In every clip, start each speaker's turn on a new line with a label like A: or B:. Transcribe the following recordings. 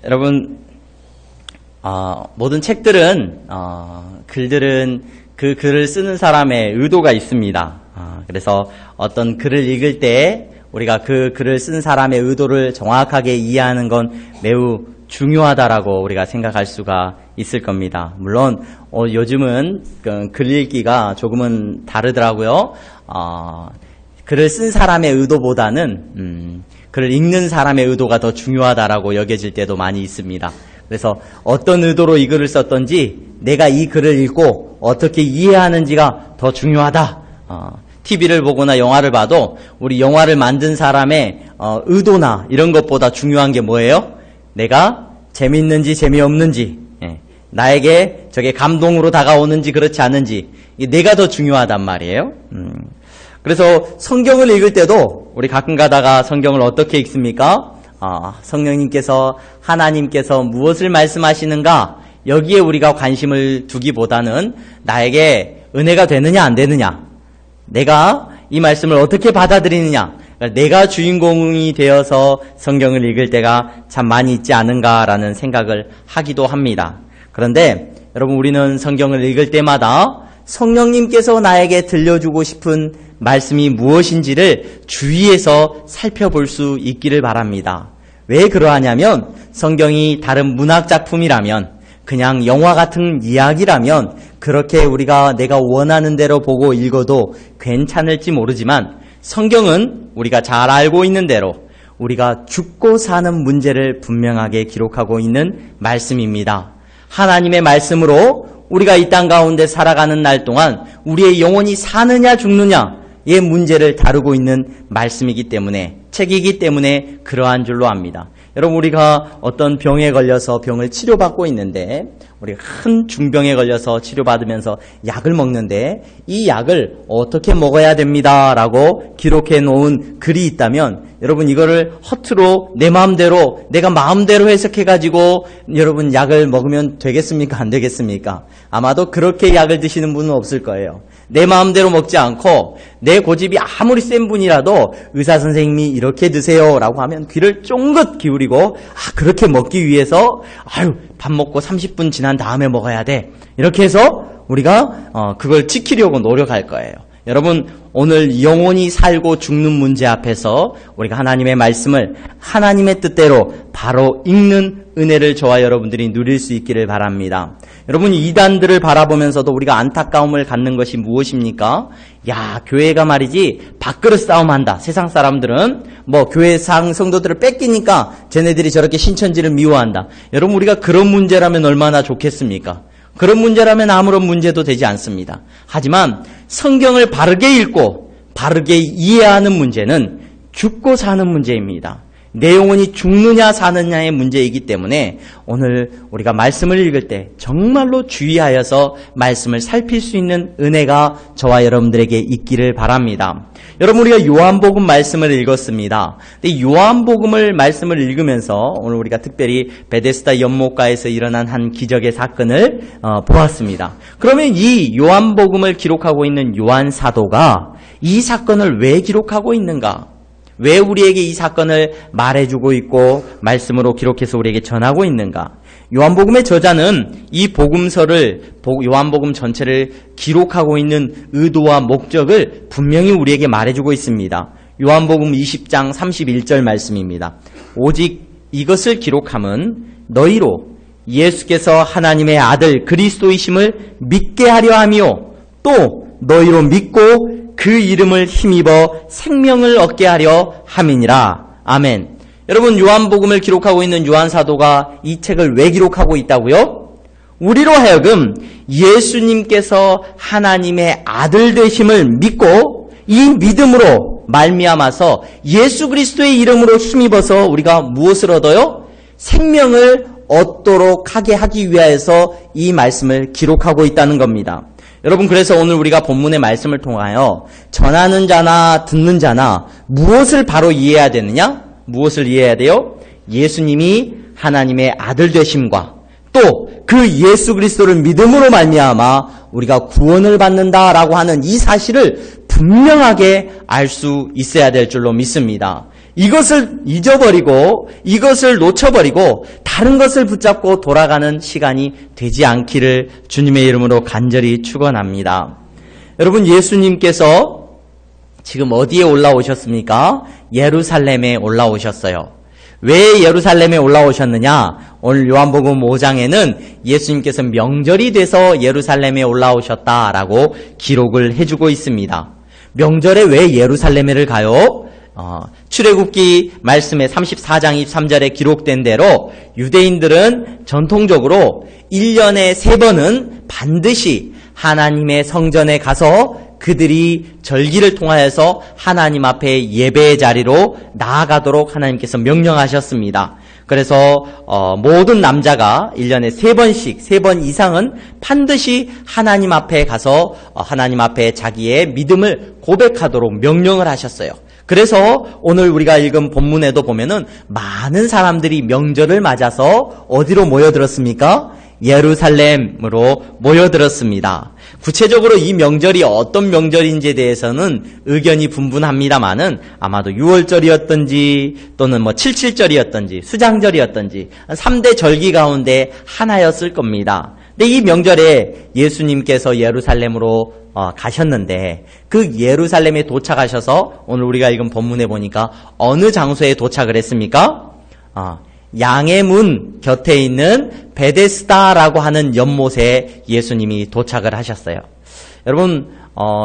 A: 여러분, 모든 책들은, 글들은 그 글을 쓰는 사람의 의도가 있습니다. 그래서 어떤 글을 읽을 때 우리가 그 글을 쓴 사람의 의도를 정확하게 이해하는 건 매우 중요하다라고 우리가 생각할 수가 있을 겁니다. 물론 요즘은 글 읽기가 조금은 다르더라고요. 글을 쓴 사람의 의도보다는 글을 읽는 사람의 의도가 더 중요하다라고 여겨질 때도 많이 있습니다. 그래서 어떤 의도로 이 글을 썼던지 내가 이 글을 읽고 어떻게 이해하는지가 더 중요하다. TV를 보거나 영화를 봐도 우리 영화를 만든 사람의 의도나 이런 것보다 중요한 게 뭐예요? 내가 재밌는지 재미없는지, 나에게 저게 감동으로 다가오는지 그렇지 않은지, 내가 더 중요하단 말이에요. 그래서 성경을 읽을 때도 우리 가끔 가다가 성경을 어떻게 읽습니까? 성령님께서, 하나님께서 무엇을 말씀하시는가? 여기에 우리가 관심을 두기보다는 나에게 은혜가 되느냐 안 되느냐, 내가 이 말씀을 어떻게 받아들이느냐, 내가 주인공이 되어서 성경을 읽을 때가 참 많이 있지 않은가라는 생각을 하기도 합니다. 그런데 여러분, 우리는 성경을 읽을 때마다 성령님께서 나에게 들려주고 싶은 말씀이 무엇인지를 주의해서 살펴볼 수 있기를 바랍니다. 왜 그러하냐면 성경이 다른 문학작품이라면, 그냥 영화 같은 이야기라면 그렇게 우리가 내가 원하는 대로 보고 읽어도 괜찮을지 모르지만, 성경은 우리가 잘 알고 있는 대로 우리가 죽고 사는 문제를 분명하게 기록하고 있는 말씀입니다. 하나님의 말씀으로 우리가 이 땅 가운데 살아가는 날 동안 우리의 영혼이 사느냐 죽느냐의 문제를 다루고 있는 말씀이기 때문에, 책이기 때문에 그러한 줄로 압니다. 여러분, 우리가 어떤 병에 걸려서 병을 치료받고 있는데, 우리가 큰 중병에 걸려서 치료받으면서 약을 먹는데 이 약을 어떻게 먹어야 됩니다 라고 기록해 놓은 글이 있다면, 여러분 이거를 허투루 내 마음대로, 내가 마음대로 해석해가지고 여러분 약을 먹으면 되겠습니까? 안 되겠습니까? 아마도 그렇게 약을 드시는 분은 없을 거예요. 내 마음대로 먹지 않고 내 고집이 아무리 센 분이라도 의사 선생님이 이렇게 드세요 라고 하면 귀를 쫑긋 기울이고, 그렇게 먹기 위해서 밥 먹고 30분 지난 다음에 먹어야 돼, 이렇게 해서 우리가 그걸 지키려고 노력할 거예요. 여러분, 오늘 영혼이 살고 죽는 문제 앞에서 우리가 하나님의 말씀을 하나님의 뜻대로 바로 읽는 은혜를 저와 여러분들이 누릴 수 있기를 바랍니다. 여러분, 이단들을 바라보면서도 우리가 안타까움을 갖는 것이 무엇입니까? 교회가 말이지 밥그릇 싸움한다. 세상 사람들은 교회 성도들을 뺏기니까 쟤네들이 저렇게 신천지를 미워한다. 여러분, 우리가 그런 문제라면 얼마나 좋겠습니까? 그런 문제라면 아무런 문제도 되지 않습니다. 하지만 성경을 바르게 읽고 바르게 이해하는 문제는 죽고 사는 문제입니다. 내 영혼이 죽느냐 사느냐의 문제이기 때문에 오늘 우리가 말씀을 읽을 때 정말로 주의하여서 말씀을 살필 수 있는 은혜가 저와 여러분들에게 있기를 바랍니다. 여러분, 우리가 요한복음 말씀을 읽었습니다. 근데 요한복음을 말씀을 읽으면서 오늘 우리가 특별히 베데스다 연못가에서 일어난 한 기적의 사건을 보았습니다. 그러면 이 요한복음을 기록하고 있는 요한 사도가 이 사건을 왜 기록하고 있는가? 왜 우리에게 이 사건을 말해주고 있고 말씀으로 기록해서 우리에게 전하고 있는가? 요한복음의 저자는 이 복음서를, 요한복음 전체를 기록하고 있는 의도와 목적을 분명히 우리에게 말해주고 있습니다. 요한복음 20장 31절 말씀입니다. 오직 이것을 기록함은 너희로 예수께서 하나님의 아들 그리스도이심을 믿게 하려 함이요, 또 너희로 믿고 그 이름을 힘입어 생명을 얻게 하려 함이니라. 아멘. 여러분, 요한복음을 기록하고 있는 요한 사도가 이 책을 왜 기록하고 있다고요? 우리로 하여금 예수님께서 하나님의 아들 되심을 믿고 이 믿음으로 말미암아서 예수 그리스도의 이름으로 힘입어서 우리가 무엇을 얻어요? 생명을 얻도록 하게 하기 위하여서 이 말씀을 기록하고 있다는 겁니다. 여러분, 그래서 오늘 우리가 본문의 말씀을 통하여 전하는 자나 듣는 자나 무엇을 바로 이해해야 되느냐? 무엇을 이해해야 돼요? 예수님이 하나님의 아들 되심과 또 그 예수 그리스도를 믿음으로 말미암아 우리가 구원을 받는다라고 하는 이 사실을 분명하게 알 수 있어야 될 줄로 믿습니다. 이것을 잊어버리고 이것을 놓쳐버리고 다른 것을 붙잡고 돌아가는 시간이 되지 않기를 주님의 이름으로 간절히 축원합니다. 여러분, 예수님께서 지금 어디에 올라오셨습니까? 예루살렘에 올라오셨어요. 왜 예루살렘에 올라오셨느냐? 오늘 요한복음 5장에는 예수님께서 명절이 돼서 예루살렘에 올라오셨다라고 기록을 해주고 있습니다. 명절에 왜 예루살렘을 가요? 출애굽기 말씀에 34장 23절에 기록된 대로 유대인들은 전통적으로 1년에 3번은 반드시 하나님의 성전에 가서 그들이 절기를 통하여서 하나님 앞에 예배의 자리로 나아가도록 하나님께서 명령하셨습니다. 그래서 모든 남자가 1년에 3번씩, 3번 이상은 반드시 하나님 앞에 가서 하나님 앞에 자기의 믿음을 고백하도록 명령을 하셨어요. 그래서 오늘 우리가 읽은 본문에도 보면은 많은 사람들이 명절을 맞아서 어디로 모여들었습니까? 예루살렘으로 모여들었습니다. 구체적으로 이 명절이 어떤 명절인지에 대해서는 의견이 분분합니다만은 아마도 6월절이었던지 또는 77절이었던지 수장절이었던지 3대 절기 가운데 하나였을 겁니다. 근데 이 명절에 예수님께서 예루살렘으로 가셨는데 그 예루살렘에 도착하셔서 오늘 우리가 읽은 본문에 보니까 어느 장소에 도착을 했습니까? 양의 문 곁에 있는 베데스다라고 하는 연못에 예수님이 도착을 하셨어요. 여러분,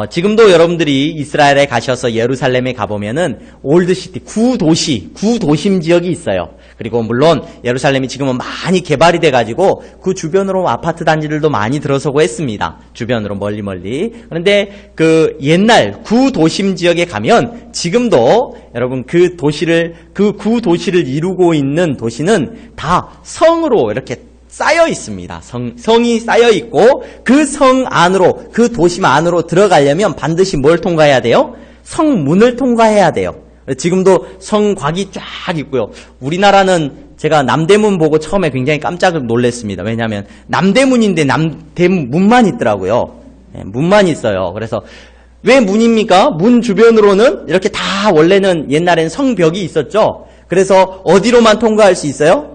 A: 지금도 여러분들이 이스라엘에 가셔서 예루살렘에 가보면은 올드시티, 구도심 지역이 있어요. 그리고 물론 예루살렘이 지금은 많이 개발이 돼가지고 그 주변으로 아파트 단지들도 많이 들어서고 했습니다. 주변으로 멀리. 그런데 그 옛날 구도심 지역에 가면 지금도 여러분 그 구도시를 이루고 있는 도시는 다 성으로 이렇게 쌓여 있습니다. 성이 쌓여 있고 그 성 안으로, 그 도심 안으로 들어가려면 반드시 뭘 통과해야 돼요? 성문을 통과해야 돼요. 지금도 성곽이 쫙 있고요. 우리나라는 제가 남대문 보고 처음에 굉장히 깜짝 놀랐습니다. 왜냐하면 남대문인데 남대문 문만 있더라고요. 네, 문만 있어요. 그래서 왜 문입니까? 문 주변으로는 이렇게 다 원래는 옛날엔 성벽이 있었죠. 그래서 어디로만 통과할 수 있어요?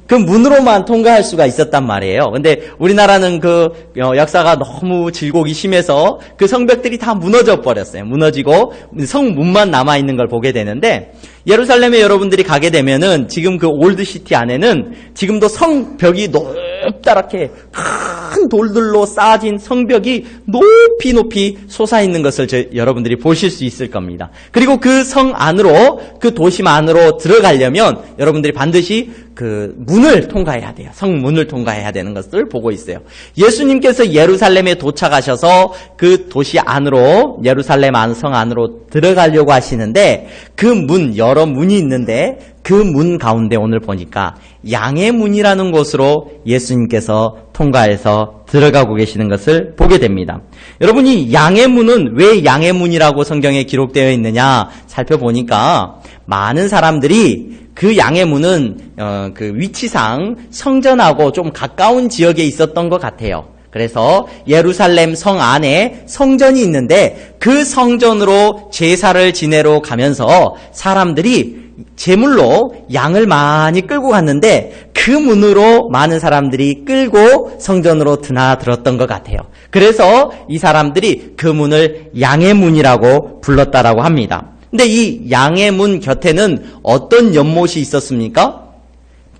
A: 그 문으로만 통과할 수가 있었단 말이에요. 근데 우리나라는 그 역사가 너무 질곡이 심해서 그 성벽들이 다 무너져 버렸어요. 무너지고 성문만 남아있는 걸 보게 되는데 예루살렘에 여러분들이 가게 되면은 지금 그 올드시티 안에는 지금도 성벽이 높다랗게 큰 돌들로 쌓아진 성벽이 높이 솟아있는 것을 여러분들이 보실 수 있을 겁니다. 그리고 그 성 안으로, 그 도심 안으로 들어가려면 여러분들이 반드시 그 문을 통과해야 돼요. 성문을 통과해야 되는 것을 보고 있어요. 예수님께서 예루살렘에 도착하셔서 그 도시 안으로, 예루살렘 성 안으로 들어가려고 하시는데 그 문, 여러 문이 있는데 그 문 가운데 오늘 보니까 양의 문이라는 곳으로 예수님께서 통과해서 들어가고 계시는 것을 보게 됩니다. 여러분이 양의 문은 왜 양의 문이라고 성경에 기록되어 있느냐 살펴보니까 많은 사람들이 그 양의 문은 그 위치상 성전하고 좀 가까운 지역에 있었던 것 같아요. 그래서 예루살렘 성 안에 성전이 있는데 그 성전으로 제사를 지내러 가면서 사람들이 제물로 양을 많이 끌고 갔는데 그 문으로 많은 사람들이 끌고 성전으로 드나들었던 것 같아요. 그래서 이 사람들이 그 문을 양의 문이라고 불렀다라고 합니다. 근데 이 양의 문 곁에는 어떤 연못이 있었습니까?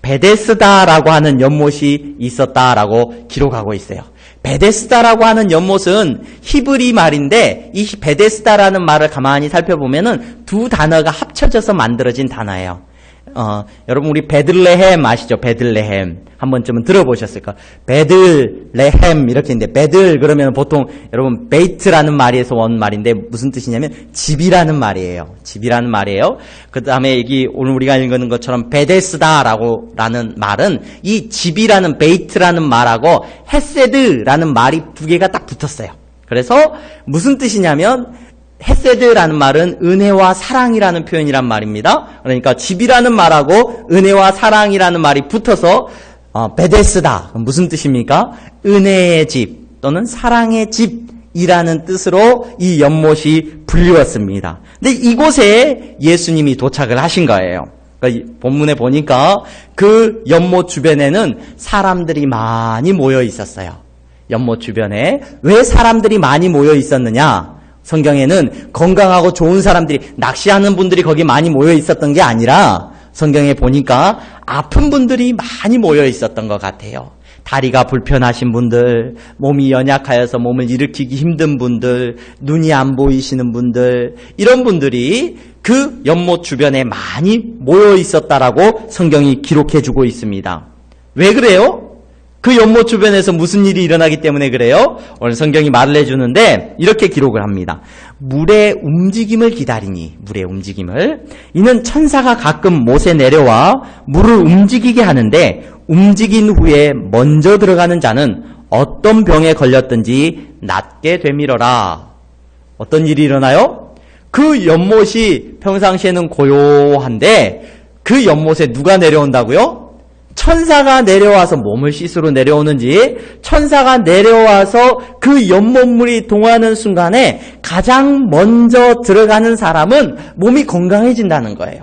A: 베데스다라고 하는 연못이 있었다라고 기록하고 있어요. 베데스다라고 하는 연못은 히브리 말인데 이 베데스다라는 말을 가만히 살펴보면은 두 단어가 합쳐져서 만들어진 단어예요. 여러분 우리 베들레헴 아시죠? 베들레헴 한 번쯤은 들어보셨을까? 베들레헴 이렇게 있는데 베들 그러면 보통 여러분 베이트라는 말에서 온 말인데 무슨 뜻이냐면 집이라는 말이에요. 집이라는 말이에요. 그 다음에 여기 오늘 우리가 읽는 것처럼 베데스다라는 말은 이 집이라는 베이트라는 말하고 헤세드라는 말이 두 개가 딱 붙었어요. 그래서 무슨 뜻이냐면 헤세드라는 말은 은혜와 사랑이라는 표현이란 말입니다. 그러니까 집이라는 말하고 은혜와 사랑이라는 말이 붙어서 베데스다 무슨 뜻입니까? 은혜의 집 또는 사랑의 집 이라는 뜻으로 이 연못이 불리웠습니다. 근데 이곳에 예수님이 도착을 하신 거예요. 그러니까 본문에 보니까 그 연못 주변에는 사람들이 많이 모여 있었어요. 연못 주변에 왜 사람들이 많이 모여 있었느냐? 성경에는 건강하고 좋은 사람들이, 낚시하는 분들이 거기 많이 모여 있었던 게 아니라 성경에 보니까 아픈 분들이 많이 모여 있었던 것 같아요. 다리가 불편하신 분들, 몸이 연약하여서 몸을 일으키기 힘든 분들, 눈이 안 보이시는 분들, 이런 분들이 그 연못 주변에 많이 모여 있었다라고 성경이 기록해주고 있습니다. 왜 그래요? 그 연못 주변에서 무슨 일이 일어나기 때문에 그래요? 오늘 성경이 말을 해주는데 이렇게 기록을 합니다. 물의 움직임을 기다리니, 물의 움직임을. 이는 천사가 가끔 못에 내려와 물을 움직이게 하는데 움직인 후에 먼저 들어가는 자는 어떤 병에 걸렸든지 낫게 되밀어라. 어떤 일이 일어나요? 그 연못이 평상시에는 고요한데 그 연못에 누가 내려온다고요? 천사가 내려와서 몸을 씻으러 내려오는지, 천사가 내려와서 그 연못물이 동하는 순간에 가장 먼저 들어가는 사람은 몸이 건강해진다는 거예요.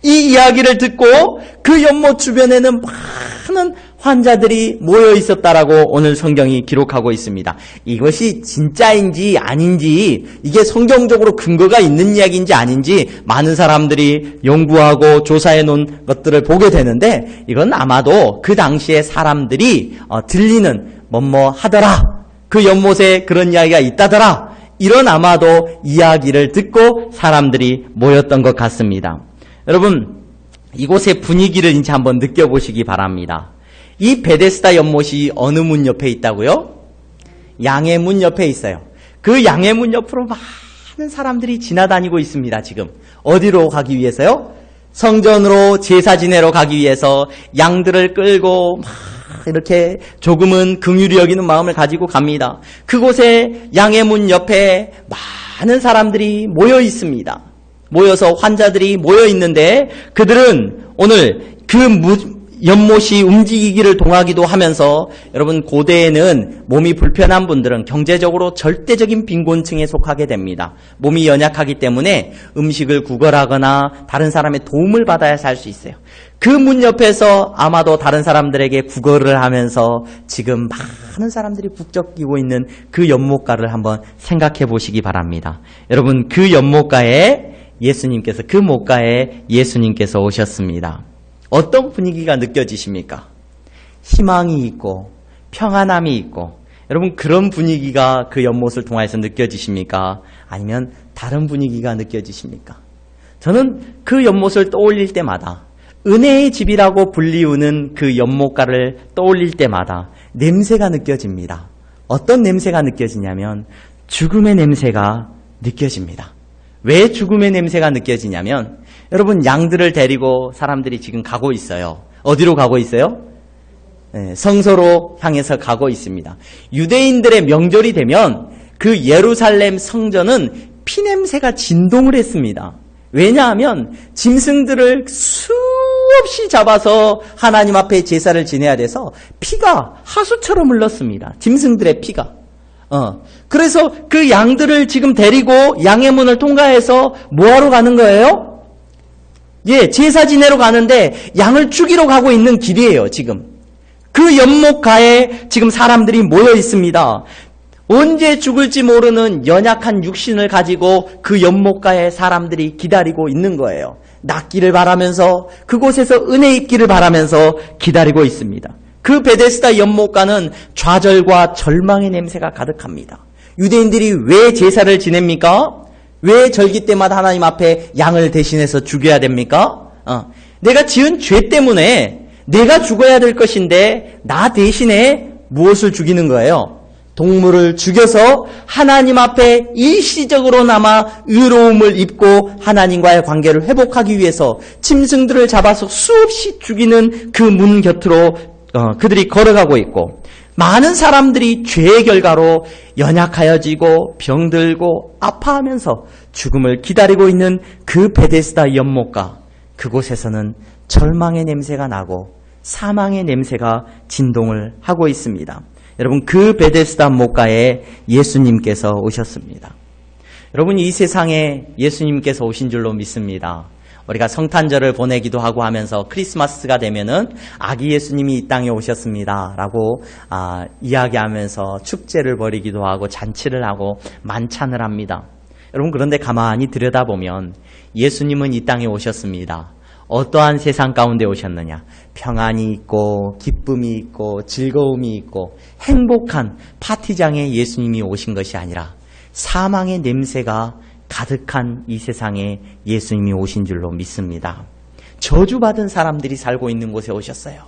A: 이 이야기를 듣고 그 연못 주변에는 많은 환자들이 모여 있었다라고 오늘 성경이 기록하고 있습니다. 이것이 진짜인지 아닌지, 이게 성경적으로 근거가 있는 이야기인지 아닌지 많은 사람들이 연구하고 조사해 놓은 것들을 보게 되는데, 이건 아마도 그 당시에 사람들이 들리는 뭐뭐 하더라, 그 연못에 그런 이야기가 있다더라, 이런 아마도 이야기를 듣고 사람들이 모였던 것 같습니다. 여러분, 이곳의 분위기를 이제 한번 느껴보시기 바랍니다. 이 베데스다 연못이 어느 문 옆에 있다고요? 양의 문 옆에 있어요. 그 양의 문 옆으로 많은 사람들이 지나다니고 있습니다. 지금 어디로 가기 위해서요? 성전으로 제사 지내러 가기 위해서 양들을 끌고 막 이렇게 조금은 긍휼히 여기는 마음을 가지고 갑니다. 그곳에 양의 문 옆에 많은 사람들이 모여 있습니다. 모여서 환자들이 모여 있는데 그들은 오늘 그 연못이 움직이기를 동하기도 하면서, 여러분 고대에는 몸이 불편한 분들은 경제적으로 절대적인 빈곤층에 속하게 됩니다. 몸이 연약하기 때문에 음식을 구걸하거나 다른 사람의 도움을 받아야 살 수 있어요. 그 문 옆에서 아마도 다른 사람들에게 구걸을 하면서 지금 많은 사람들이 북적이고 있는 그 연못가를 한번 생각해 보시기 바랍니다. 여러분, 그 연못가에 예수님께서, 그 못가에 예수님께서 오셨습니다. 어떤 분위기가 느껴지십니까? 희망이 있고 평안함이 있고, 여러분 그런 분위기가 그 연못을 통해서 느껴지십니까? 아니면 다른 분위기가 느껴지십니까? 저는 그 연못을 떠올릴 때마다, 은혜의 집이라고 불리우는 그 연못가를 떠올릴 때마다 냄새가 느껴집니다. 어떤 냄새가 느껴지냐면 죽음의 냄새가 느껴집니다. 왜 죽음의 냄새가 느껴지냐면, 여러분 양들을 데리고 사람들이 지금 가고 있어요. 어디로 가고 있어요? 성소로 향해서 가고 있습니다. 유대인들의 명절이 되면 그 예루살렘 성전은 피냄새가 진동을 했습니다. 왜냐하면 짐승들을 수없이 잡아서 하나님 앞에 제사를 지내야 돼서 피가 하수처럼 흘렀습니다. 짐승들의 피가. 그래서 그 양들을 지금 데리고 양의 문을 통과해서 뭐하러 가는 거예요? 제사 지내러 가는데 양을 죽이러 가고 있는 길이에요, 지금. 그 연못가에 지금 사람들이 모여 있습니다. 언제 죽을지 모르는 연약한 육신을 가지고 그 연못가에 사람들이 기다리고 있는 거예요. 낫기를 바라면서, 그곳에서 은혜 있기를 바라면서 기다리고 있습니다. 그 베데스다 연못가는 좌절과 절망의 냄새가 가득합니다. 유대인들이 왜 제사를 지냅니까? 왜 절기 때마다 하나님 앞에 양을 대신해서 죽여야 됩니까? 내가 지은 죄 때문에 내가 죽어야 될 것인데 나 대신에 무엇을 죽이는 거예요? 동물을 죽여서 하나님 앞에 일시적으로나마 의로움을 입고 하나님과의 관계를 회복하기 위해서 짐승들을 잡아서 수없이 죽이는 그 문 곁으로 그들이 걸어가고 있고, 많은 사람들이 죄의 결과로 연약하여지고 병들고 아파하면서 죽음을 기다리고 있는 그 베데스다 연못가, 그곳에서는 절망의 냄새가 나고 사망의 냄새가 진동을 하고 있습니다. 여러분, 그 베데스다 못가에 예수님께서 오셨습니다. 여러분, 이 세상에 예수님께서 오신 줄로 믿습니다. 우리가 성탄절을 보내기도 하고 하면서 크리스마스가 되면은 아기 예수님이 이 땅에 오셨습니다 라고 이야기하면서 축제를 벌이기도 하고 잔치를 하고 만찬을 합니다. 여러분, 그런데 가만히 들여다보면 예수님은 이 땅에 오셨습니다. 어떠한 세상 가운데 오셨느냐? 평안이 있고 기쁨이 있고 즐거움이 있고 행복한 파티장에 예수님이 오신 것이 아니라 사망의 냄새가 가득한 이 세상에 예수님이 오신 줄로 믿습니다. 저주받은 사람들이 살고 있는 곳에 오셨어요.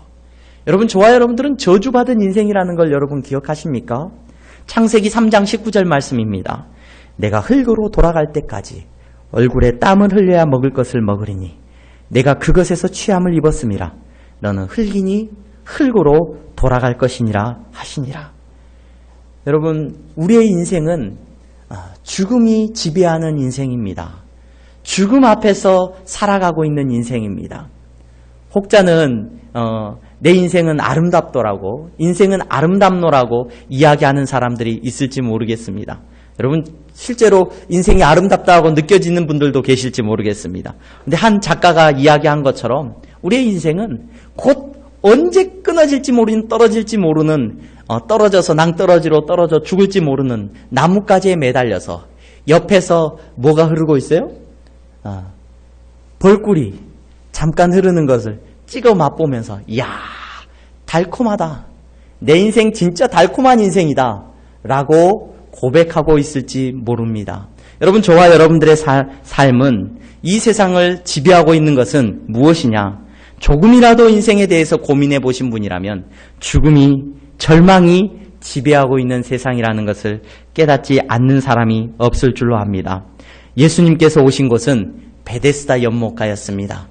A: 여러분, 저와 여러분들은 저주받은 인생이라는 걸 여러분 기억하십니까? 창세기 3장 19절 말씀입니다. 내가 흙으로 돌아갈 때까지 얼굴에 땀을 흘려야 먹을 것을 먹으리니 내가 그것에서 취함을 입었음이라. 너는 흙이니 흙으로 돌아갈 것이니라 하시니라. 여러분, 우리의 인생은 죽음이 지배하는 인생입니다. 죽음 앞에서 살아가고 있는 인생입니다. 혹자는 내 인생은 아름답더라고, 인생은 아름답노라고 이야기하는 사람들이 있을지 모르겠습니다. 여러분, 실제로 인생이 아름답다고 느껴지는 분들도 계실지 모르겠습니다. 근데 한 작가가 이야기한 것처럼 우리의 인생은 곧 언제 끊어질지 모르는, 떨어질지 모르는, 떨어져서 낭떠러지로 떨어져 죽을지 모르는 나뭇가지에 매달려서 옆에서 뭐가 흐르고 있어요? 벌꿀이 잠깐 흐르는 것을 찍어 맛보면서 이야, 달콤하다. 내 인생 진짜 달콤한 인생이다 라고 고백하고 있을지 모릅니다. 여러분, 저와 여러분들의 삶은 이 세상을 지배하고 있는 것은 무엇이냐? 조금이라도 인생에 대해서 고민해 보신 분이라면 죽음이, 절망이 지배하고 있는 세상이라는 것을 깨닫지 않는 사람이 없을 줄로 압니다. 예수님께서 오신 곳은 베데스다 연못가였습니다.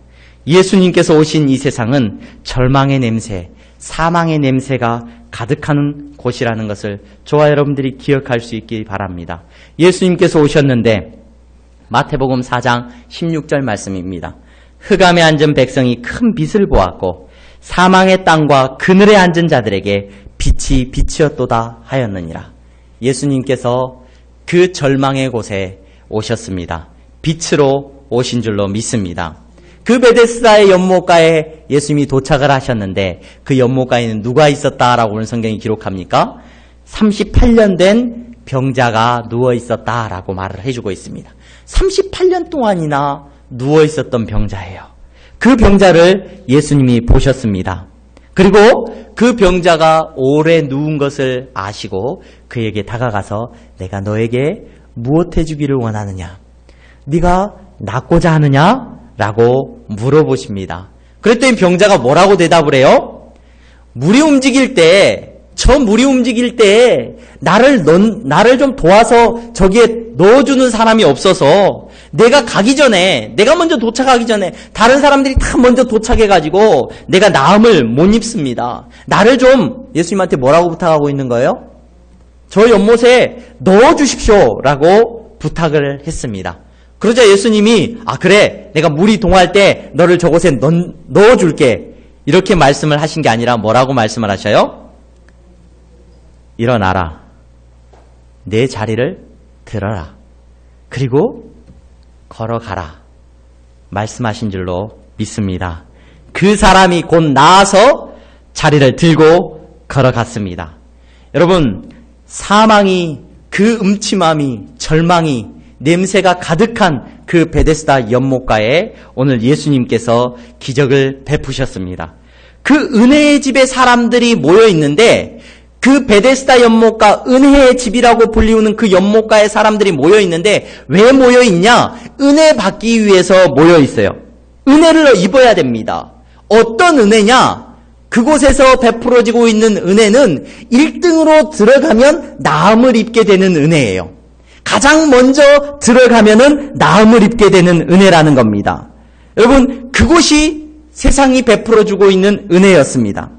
A: 예수님께서 오신 이 세상은 절망의 냄새, 사망의 냄새가 가득한 곳이라는 것을 저와 여러분들이 기억할 수 있기 바랍니다. 예수님께서 오셨는데 마태복음 4장 16절 말씀입니다. 흑암에 앉은 백성이 큰 빛을 보았고 사망의 땅과 그늘에 앉은 자들에게 빛이 빛이었도다 하였느니라. 예수님께서 그 절망의 곳에 오셨습니다. 빛으로 오신 줄로 믿습니다. 그 베데스다의 연못가에 예수님이 도착을 하셨는데 그 연못가에는 누가 있었다라고 오늘 성경이 기록합니까? 38년 된 병자가 누워 있었다라고 말을 해주고 있습니다. 38년 동안이나 누워 있었던 병자예요. 그 병자를 예수님이 보셨습니다. 그리고 그 병자가 오래 누운 것을 아시고 그에게 다가가서 내가 너에게 무엇 해주기를 원하느냐? 네가 낫고자 하느냐? 라고 물어보십니다. 그랬더니 병자가 뭐라고 대답을 해요? 물이 움직일 때, 나를 좀 도와서 저기에 넣어주는 사람이 없어서 내가 가기 전에, 내가 먼저 도착하기 전에 다른 사람들이 다 먼저 도착해가지고 내가 나음을 못 입습니다. 나를 좀 예수님한테 뭐라고 부탁하고 있는 거예요? 저 연못에 넣어주십시오 라고 부탁을 했습니다. 그러자 예수님이 그래, 내가 물이 동할 때 너를 저곳에 넣어줄게 이렇게 말씀을 하신 게 아니라 뭐라고 말씀을 하셔요? 일어나라, 내 자리를 들어라, 그리고 걸어가라 말씀하신 줄로 믿습니다. 그 사람이 곧 나아서 자리를 들고 걸어갔습니다. 여러분, 사망이, 그 음침함이, 절망이, 냄새가 가득한 그 베데스다 연못가에 오늘 예수님께서 기적을 베푸셨습니다. 그 은혜의 집에 사람들이 모여 있는데 그 베데스다 연못가, 은혜의 집이라고 불리우는 그 연못가에 사람들이 모여 있는데 왜 모여 있냐? 은혜 받기 위해서 모여 있어요. 은혜를 입어야 됩니다. 어떤 은혜냐? 그곳에서 베풀어지고 있는 은혜는 1등으로 들어가면 나음을 입게 되는 은혜예요. 가장 먼저 들어가면은 나음을 입게 되는 은혜라는 겁니다. 여러분, 그곳이 세상이 베풀어주고 있는 은혜였습니다.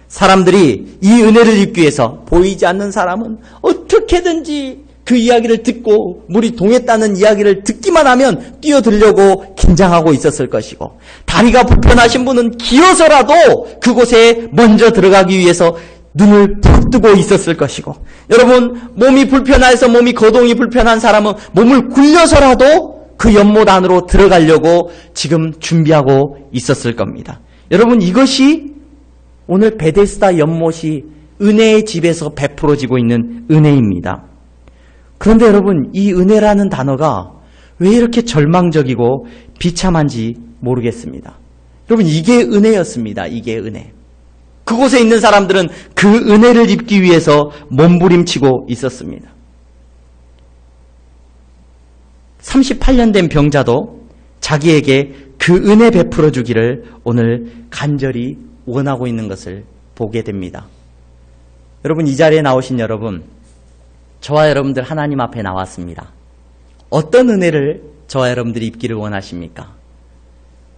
A: 사람들이 이 은혜를 입기 위해서 보이지 않는 사람은 어떻게든지 그 이야기를 듣고 물이 동했다는 이야기를 듣기만 하면 뛰어들려고 긴장하고 있었을 것이고, 다리가 불편하신 분은 기어서라도 그곳에 먼저 들어가기 위해서 눈을 부릅뜨고 있었을 것이고, 여러분, 몸이 불편해서 몸이 거동이 불편한 사람은 몸을 굴려서라도 그 연못 안으로 들어가려고 지금 준비하고 있었을 겁니다. 여러분, 이것이 오늘 베데스다 연못이 은혜의 집에서 베풀어지고 있는 은혜입니다. 그런데 여러분, 이 은혜라는 단어가 왜 이렇게 절망적이고 비참한지 모르겠습니다. 여러분, 이게 은혜였습니다. 이게 은혜. 그곳에 있는 사람들은 그 은혜를 입기 위해서 몸부림치고 있었습니다. 38년 된 병자도 자기에게 그 은혜 베풀어 주기를 오늘 간절히 원하고 있는 것을 보게 됩니다. 여러분, 이 자리에 나오신 여러분, 저와 여러분들 하나님 앞에 나왔습니다. 어떤 은혜를 저와 여러분들이 입기를 원하십니까?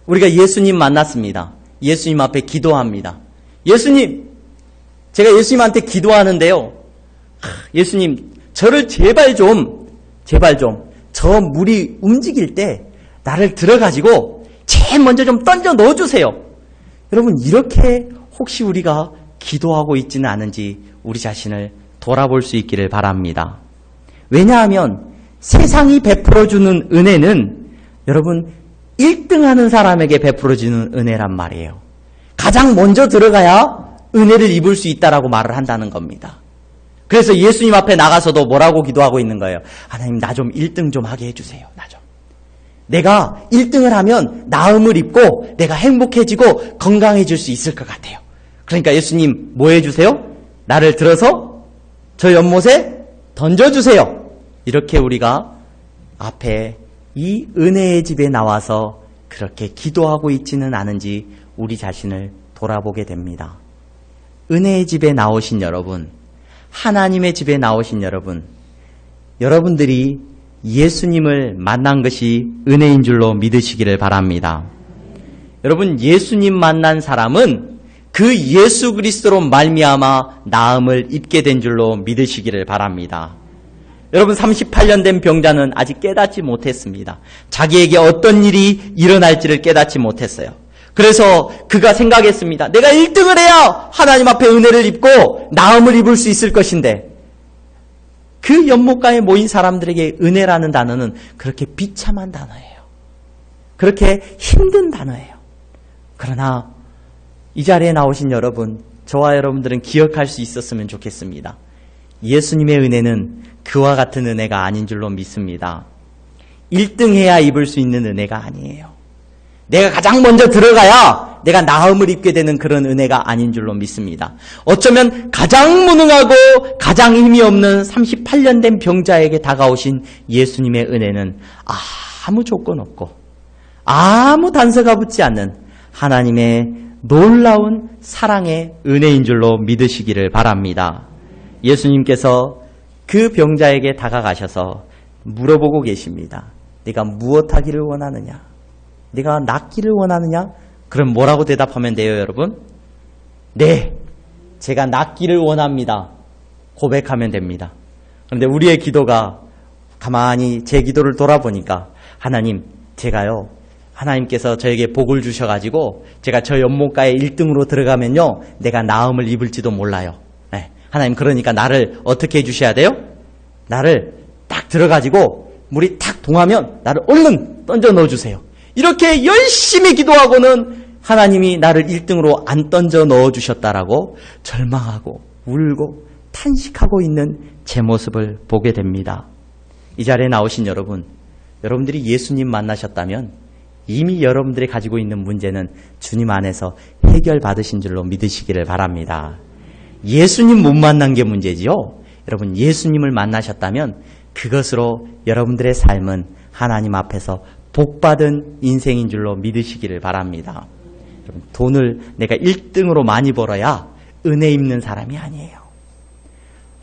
A: 우리가 예수님 만났습니다. 예수님 앞에 기도합니다. 예수님, 제가 예수님한테 기도하는데요. 예수님, 저를 제발 좀, 저 물이 움직일 때 나를 들어가지고 제일 먼저 좀 던져 넣어주세요. 여러분, 이렇게 혹시 우리가 기도하고 있지는 않은지 우리 자신을 돌아볼 수 있기를 바랍니다. 왜냐하면 세상이 베풀어주는 은혜는 여러분 1등하는 사람에게 베풀어주는 은혜란 말이에요. 가장 먼저 들어가야 은혜를 입을 수 있다라고 말을 한다는 겁니다. 그래서 예수님 앞에 나가서도 뭐라고 기도하고 있는 거예요? 하나님, 나 좀 1등 좀 하게 해주세요. 나 좀. 내가 1등을 하면 나음을 입고 내가 행복해지고 건강해질 수 있을 것 같아요. 그러니까 예수님 뭐 해주세요? 나를 들어서 저 연못에 던져주세요. 이렇게 우리가 앞에 이 은혜의 집에 나와서 그렇게 기도하고 있지는 않은지 우리 자신을 돌아보게 됩니다. 은혜의 집에 나오신 여러분, 하나님의 집에 나오신 여러분, 여러분들이 예수님을 만난 것이 은혜인 줄로 믿으시기를 바랍니다. 여러분, 예수님 만난 사람은 그 예수 그리스도로 말미암아 나음을 입게 된 줄로 믿으시기를 바랍니다. 여러분, 38년 된 병자는 아직 깨닫지 못했습니다. 자기에게 어떤 일이 일어날지를 깨닫지 못했어요. 그래서 그가 생각했습니다. 내가 1등을 해야 하나님 앞에 은혜를 입고 나음을 입을 수 있을 것인데, 그 연못가에 모인 사람들에게 은혜라는 단어는 그렇게 비참한 단어예요. 그렇게 힘든 단어예요. 그러나 이 자리에 나오신 여러분, 저와 여러분들은 기억할 수 있었으면 좋겠습니다. 예수님의 은혜는 그와 같은 은혜가 아닌 줄로 믿습니다. 1등해야 입을 수 있는 은혜가 아니에요. 내가 가장 먼저 들어가야 내가 나음을 입게 되는 그런 은혜가 아닌 줄로 믿습니다. 어쩌면 가장 무능하고 가장 힘이 없는 38년 된 병자에게 다가오신 예수님의 은혜는 아무 조건 없고 아무 단서가 붙지 않는 하나님의 놀라운 사랑의 은혜인 줄로 믿으시기를 바랍니다. 예수님께서 그 병자에게 다가가셔서 물어보고 계십니다. 네가 무엇하기를 원하느냐? 네가 낫기를 원하느냐? 그럼 뭐라고 대답하면 돼요, 여러분? 네, 제가 낫기를 원합니다. 고백하면 됩니다. 그런데 우리의 기도가 가만히 제 기도를 돌아보니까 하나님, 제가요, 하나님께서 저에게 복을 주셔가지고 제가 저 연못가에 1등으로 들어가면요, 내가 나음을 입을지도 몰라요. 네, 하나님, 그러니까 나를 어떻게 해주셔야 돼요? 나를 딱 들어가지고 물이 탁 동하면 나를 얼른 던져 넣어주세요. 이렇게 열심히 기도하고는 하나님이 나를 1등으로 안 던져 넣어주셨다라고 절망하고 울고 탄식하고 있는 제 모습을 보게 됩니다. 이 자리에 나오신 여러분, 여러분들이 예수님 만나셨다면 이미 여러분들이 가지고 있는 문제는 주님 안에서 해결받으신 줄로 믿으시기를 바랍니다. 예수님 못 만난 게 문제지요. 여러분, 예수님을 만나셨다면 그것으로 여러분들의 삶은 하나님 앞에서 복받은 인생인 줄로 믿으시기를 바랍니다. 여러분, 돈을 내가 1등으로 많이 벌어야 은혜 입는 사람이 아니에요.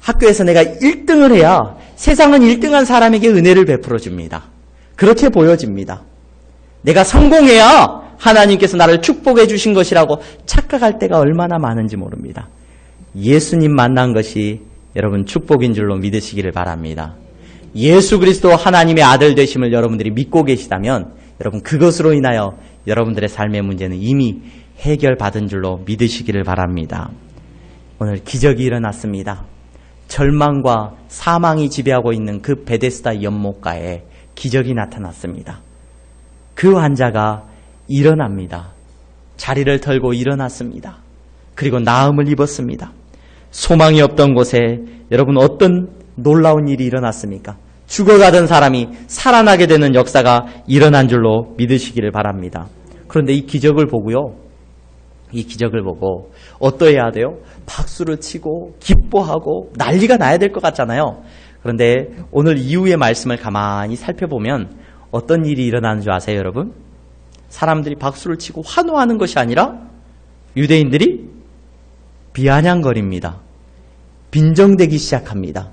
A: 학교에서 내가 1등을 해야 세상은 1등한 사람에게 은혜를 베풀어 줍니다. 그렇게 보여집니다. 내가 성공해야 하나님께서 나를 축복해 주신 것이라고 착각할 때가 얼마나 많은지 모릅니다. 예수님 만난 것이 여러분 축복인 줄로 믿으시기를 바랍니다. 예수 그리스도 하나님의 아들 되심을 여러분들이 믿고 계시다면 여러분 그것으로 인하여 여러분들의 삶의 문제는 이미 해결받은 줄로 믿으시기를 바랍니다. 오늘 기적이 일어났습니다. 절망과 사망이 지배하고 있는 그 베데스다 연못가에 기적이 나타났습니다. 그 환자가 일어납니다. 자리를 털고 일어났습니다. 그리고 나음을 입었습니다. 소망이 없던 곳에 여러분 어떤 놀라운 일이 일어났습니까? 죽어가던 사람이 살아나게 되는 역사가 일어난 줄로 믿으시기를 바랍니다. 그런데 이 기적을 보고요. 이 기적을 보고 어떠해야 돼요? 박수를 치고 기뻐하고 난리가 나야 될 것 같잖아요. 그런데 오늘 이후의 말씀을 가만히 살펴보면 어떤 일이 일어나는 줄 아세요, 여러분? 사람들이 박수를 치고 환호하는 것이 아니라 유대인들이 비아냥거립니다. 빈정대기 시작합니다.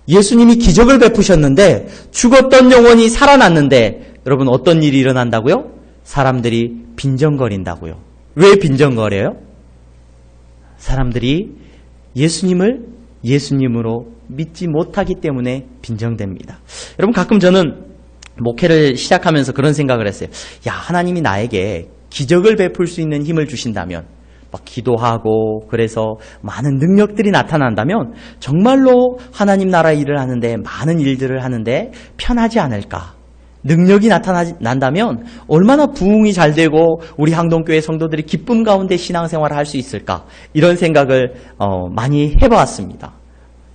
A: 예수님이 기적을 베푸셨는데 죽었던 영혼이 살아났는데 여러분 어떤 일이 일어난다고요? 사람들이 빈정거린다고요. 왜 빈정거려요? 사람들이 예수님을 예수님으로 믿지 못하기 때문에 빈정됩니다. 여러분 가끔 저는 목회를 시작하면서 그런 생각을 했어요. 야, 하나님이 나에게 기적을 베풀 수 있는 힘을 주신다면 막 기도하고 그래서 많은 능력들이 나타난다면 정말로 하나님 나라 일을 하는데 많은 일들을 하는데 편하지 않을까? 능력이 나타난다면 얼마나 부흥이 잘 되고 우리 항동교회 성도들이 기쁨 가운데 신앙생활을 할 수 있을까? 이런 생각을 많이 해보았습니다.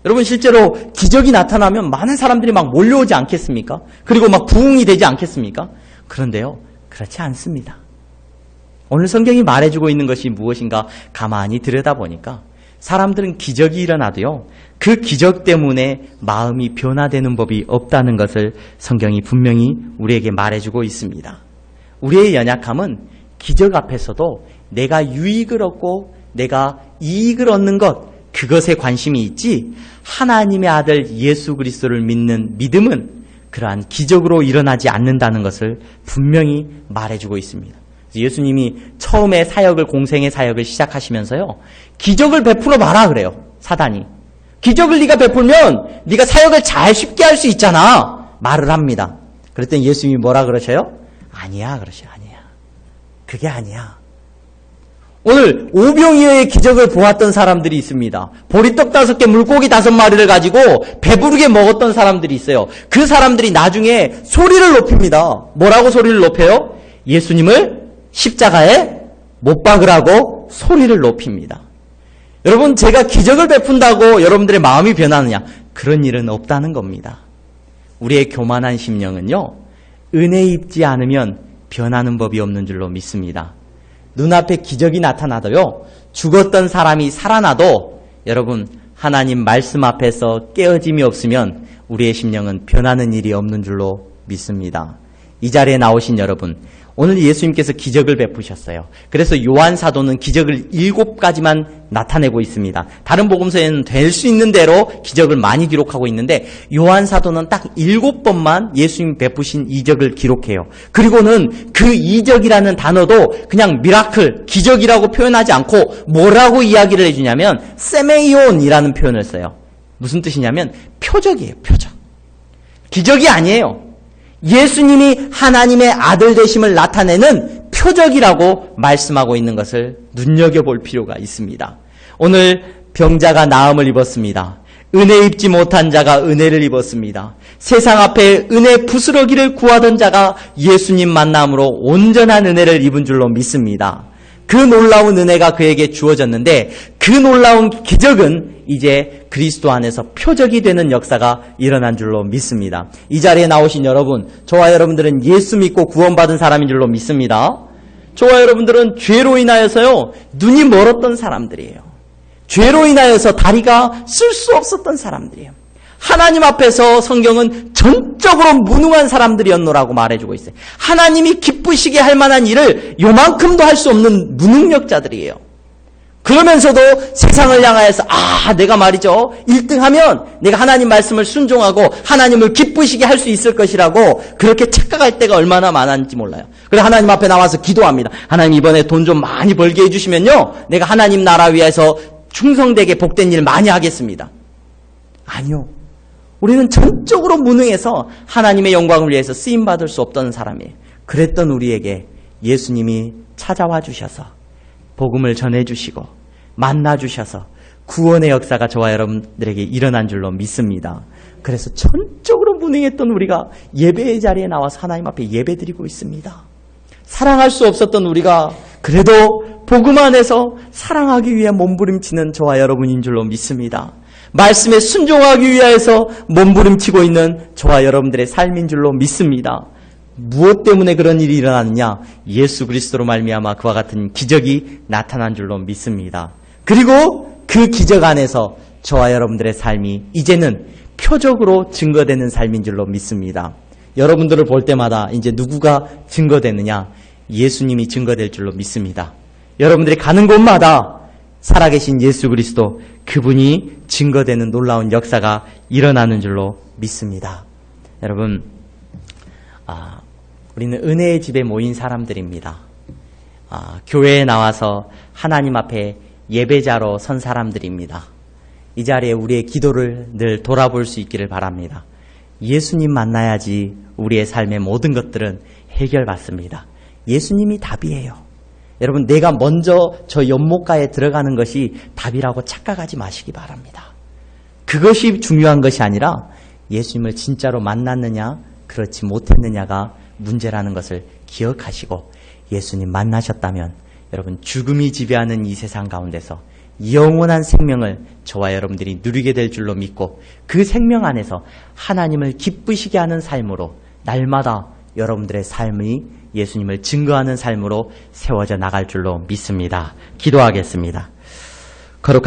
A: 여러분 실제로 기적이 나타나면 많은 사람들이 막 몰려오지 않겠습니까? 그리고 막 부흥이 되지 않겠습니까? 그런데요, 그렇지 않습니다. 오늘 성경이 말해주고 있는 것이 무엇인가 가만히 들여다보니까 사람들은 기적이 일어나도요, 그 기적 때문에 마음이 변화되는 법이 없다는 것을 성경이 분명히 우리에게 말해주고 있습니다. 우리의 연약함은 기적 앞에서도 내가 유익을 얻고 내가 이익을 얻는 것, 그것에 관심이 있지 하나님의 아들 예수 그리스도를 믿는 믿음은 그러한 기적으로 일어나지 않는다는 것을 분명히 말해주고 있습니다. 예수님이 처음에 공생의 사역을 시작하시면서요, 기적을 베풀어 봐라 그래요. 사단이. 기적을 네가 베풀면 네가 사역을 잘 쉽게 할 수 있잖아 말을 합니다. 그랬더니 예수님이 뭐라 그러셔요? 아니야 그러셔요. 아니야. 그게 아니야. 오늘 오병이어의 기적을 보았던 사람들이 있습니다. 보리떡 5개, 물고기 5마리를 가지고 배부르게 먹었던 사람들이 있어요. 그 사람들이 나중에 소리를 높입니다. 뭐라고 소리를 높여요? 예수님을 십자가에 못 박으라고 소리를 높입니다. 여러분, 제가 기적을 베푼다고 여러분들의 마음이 변하느냐? 그런 일은 없다는 겁니다. 우리의 교만한 심령은요, 은혜 입지 않으면 변하는 법이 없는 줄로 믿습니다. 눈앞에 기적이 나타나도요, 죽었던 사람이 살아나도 여러분, 하나님 말씀 앞에서 깨어짐이 없으면 우리의 심령은 변하는 일이 없는 줄로 믿습니다. 이 자리에 나오신 여러분, 오늘 예수님께서 기적을 베푸셨어요. 그래서 요한 사도는 기적을 7가지만 나타내고 있습니다. 다른 복음서에는 될 수 있는 대로 기적을 많이 기록하고 있는데 요한 사도는 딱 7번만 예수님 베푸신 이적을 기록해요. 그리고는 그 이적이라는 단어도 그냥 미라클, 기적이라고 표현하지 않고 뭐라고 이야기를 해주냐면 세메이온이라는 표현을 써요. 무슨 뜻이냐면 표적이에요. 표적. 기적이 아니에요. 예수님이 하나님의 아들 되심을 나타내는 표적이라고 말씀하고 있는 것을 눈여겨볼 필요가 있습니다. 오늘 병자가 나음을 입었습니다. 은혜 입지 못한 자가 은혜를 입었습니다. 세상 앞에 은혜 부스러기를 구하던 자가 예수님 만남으로 온전한 은혜를 입은 줄로 믿습니다. 그 놀라운 은혜가 그에게 주어졌는데 그 놀라운 기적은 이제 그리스도 안에서 표적이 되는 역사가 일어난 줄로 믿습니다. 이 자리에 나오신 여러분, 저와 여러분들은 예수 믿고 구원받은 사람인 줄로 믿습니다. 저와 여러분들은 죄로 인하여서요, 눈이 멀었던 사람들이에요. 죄로 인하여서 다리가 쓸 수 없었던 사람들이에요. 하나님 앞에서 성경은 전적으로 무능한 사람들이었노라고 말해주고 있어요. 하나님이 기쁘시게 할 만한 일을 요만큼도 할 수 없는 무능력자들이에요. 그러면서도 세상을 향하여서 내가 말이죠 1등하면 내가 하나님 말씀을 순종하고 하나님을 기쁘시게 할 수 있을 것이라고 그렇게 착각할 때가 얼마나 많았는지 몰라요. 그래서 하나님 앞에 나와서 기도합니다. 하나님 이번에 돈 좀 많이 벌게 해주시면요 내가 하나님 나라 위해서 충성되게 복된 일 많이 하겠습니다. 아니요. 우리는 전적으로 무능해서 하나님의 영광을 위해서 쓰임받을 수 없던 사람이에요. 그랬던 우리에게 예수님이 찾아와 주셔서 복음을 전해주시고 만나주셔서 구원의 역사가 저와 여러분들에게 일어난 줄로 믿습니다. 그래서 전적으로 무능했던 우리가 예배의 자리에 나와서 하나님 앞에 예배드리고 있습니다. 사랑할 수 없었던 우리가 그래도 복음 안에서 사랑하기 위해 몸부림치는 저와 여러분인 줄로 믿습니다. 말씀에 순종하기 위해서 몸부림치고 있는 저와 여러분들의 삶인 줄로 믿습니다. 무엇 때문에 그런 일이 일어났느냐? 예수 그리스도로 말미암아 그와 같은 기적이 나타난 줄로 믿습니다. 그리고 그 기적 안에서 저와 여러분들의 삶이 이제는 표적으로 증거되는 삶인 줄로 믿습니다. 여러분들을 볼 때마다 이제 누구가 증거되느냐? 예수님이 증거될 줄로 믿습니다. 여러분들이 가는 곳마다 살아계신 예수 그리스도, 그분이 증거되는 놀라운 역사가 일어나는 줄로 믿습니다. 여러분, 우리는 은혜의 집에 모인 사람들입니다. 교회에 나와서 하나님 앞에 예배자로 선 사람들입니다. 이 자리에 우리의 기도를 늘 돌아볼 수 있기를 바랍니다. 예수님 만나야지 우리의 삶의 모든 것들은 해결받습니다. 예수님이 답이에요. 여러분, 내가 먼저 저 연못가에 들어가는 것이 답이라고 착각하지 마시기 바랍니다. 그것이 중요한 것이 아니라 예수님을 진짜로 만났느냐 그렇지 못했느냐가 문제라는 것을 기억하시고, 예수님 만나셨다면 여러분, 죽음이 지배하는 이 세상 가운데서 영원한 생명을 저와 여러분들이 누리게 될 줄로 믿고, 그 생명 안에서 하나님을 기쁘시게 하는 삶으로 날마다 여러분들의 삶이 예수님을 증거하는 삶으로 세워져 나갈 줄로 믿습니다. 기도하겠습니다. 거룩하신